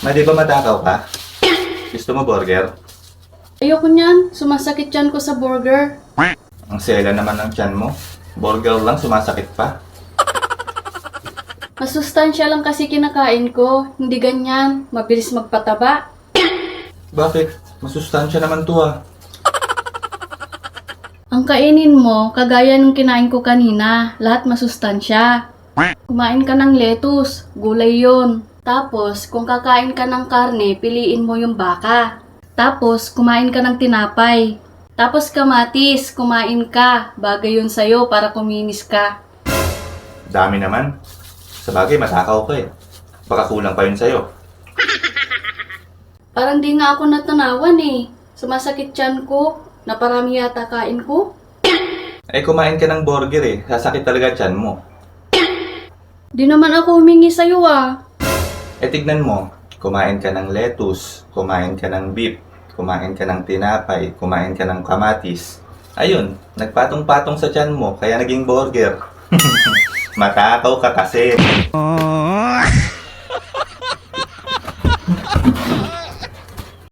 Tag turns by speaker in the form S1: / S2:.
S1: Di ba matakaw ka? Gusto mo burger?
S2: Ayoko niyan. Sumasakit tiyan ko sa burger.
S1: Ang sela naman ng tiyan mo. Burger lang, sumasakit pa.
S2: Masustansya lang kasi kinakain ko. Hindi ganyan. Mabilis magpataba.
S1: Bakit? Masustansya naman to ah.
S2: Ang kainin mo, kagaya ng kinain ko kanina. Lahat masustansya. Kumain ka ng lettuce. Gulay yon. Tapos, kung kakain ka ng karne, piliin mo yung baka. Tapos, kumain ka ng tinapay. Tapos kamatis, kumain ka. Bagay yun sa'yo para kuminis ka.
S1: Dami naman. Sa bagay, matakaw ka eh. Baka kulang pa yun sa'yo.
S2: Parang di nga ako natanawan eh. Sumasakit tiyan ko. Naparami yata kain ko.
S1: Eh, kumain ka ng burger eh. Sasakit talaga tiyan mo.
S2: Di naman ako humingi sa'yo ah.
S1: Eh, tignan mo. Kumain ka ng lettuce. Kumain ka ng beef. Kumain ka ng tinapay. Kumain ka ng kamatis. Ayun, nagpatong-patong sa tiyan mo. Kaya naging burger. Matakaw ka kasi.